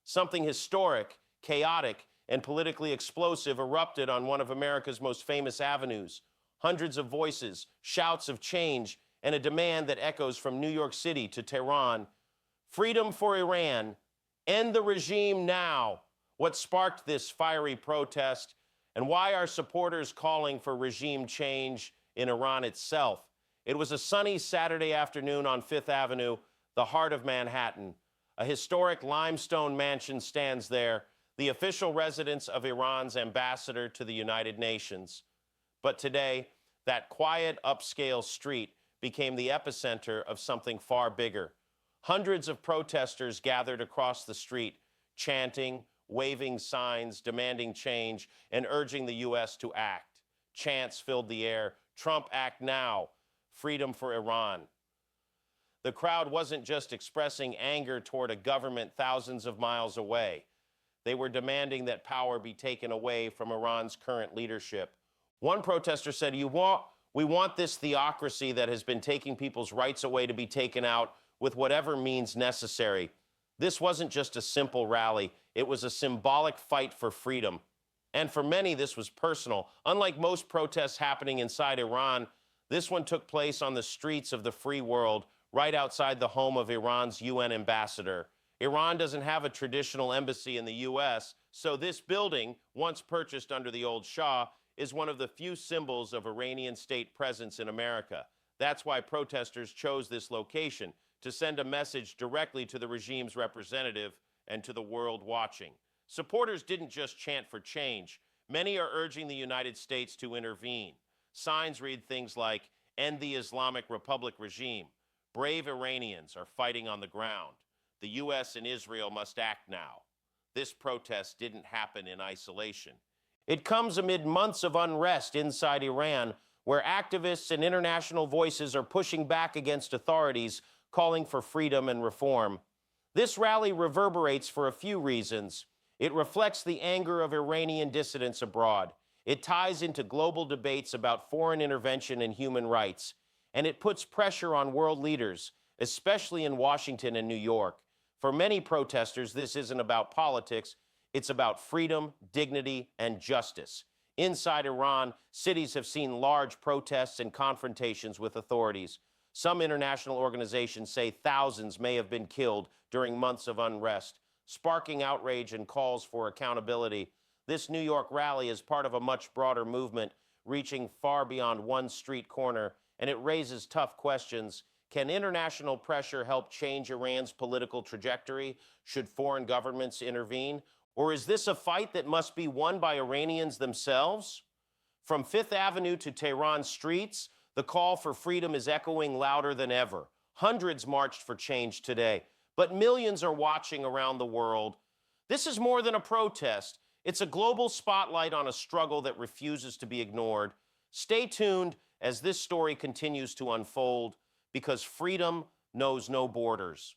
Something historic, chaotic, and politically explosive erupted on one of America's most famous avenues. Hundreds of voices, shouts of change, and a demand that echoes from New York City to Tehran. Freedom for Iran. End the regime now. What sparked this fiery protest, and why are supporters calling for regime change in Iran itself? It was a sunny Saturday afternoon on Fifth Avenue, the heart of Manhattan. A historic limestone mansion stands there, the official residence of Iran's ambassador to the United Nations. But today, that quiet, upscale street became the epicenter of something far bigger. Hundreds of protesters gathered across the street, chanting, waving signs, demanding change, and urging the U.S. to act. Chants filled the air. Trump, act now. Freedom for Iran. The crowd wasn't just expressing anger toward a government thousands of miles away. They were demanding that power be taken away from Iran's current leadership. One protester said, we want this theocracy that has been taking people's rights away to be taken out with whatever means necessary. This wasn't just a simple rally. It was a symbolic fight for freedom. And for many, this was personal. Unlike most protests happening inside Iran, this one took place on the streets of the free world, right outside the home of Iran's UN ambassador. Iran doesn't have a traditional embassy in the U.S., so this building, once purchased under the old Shah, is one of the few symbols of Iranian state presence in America. That's why protesters chose this location, to send a message directly to the regime's representative and to the world watching. Supporters didn't just chant for change. Many are urging the United States to intervene. Signs read things like, "End the Islamic Republic regime." "Brave Iranians are fighting on the ground." "The U.S. and Israel must act now." This protest didn't happen in isolation. It comes amid months of unrest inside Iran, where activists and international voices are pushing back against authorities, calling for freedom and reform. This rally reverberates for a few reasons. It reflects the anger of Iranian dissidents abroad. It ties into global debates about foreign intervention and human rights. And it puts pressure on world leaders, especially in Washington and New York. For many protesters, this isn't about politics. It's about freedom, dignity, and justice. Inside Iran, cities have seen large protests and confrontations with authorities. Some international organizations say thousands may have been killed during months of unrest, sparking outrage and calls for accountability. This New York rally is part of a much broader movement, reaching far beyond one street corner, and it raises tough questions. Can international pressure help change Iran's political trajectory? Should foreign governments intervene? Or is this a fight that must be won by Iranians themselves? From Fifth Avenue to Tehran streets, the call for freedom is echoing louder than ever. Hundreds marched for change today, but millions are watching around the world. This is more than a protest. It's a global spotlight on a struggle that refuses to be ignored. Stay tuned as this story continues to unfold, because freedom knows no borders.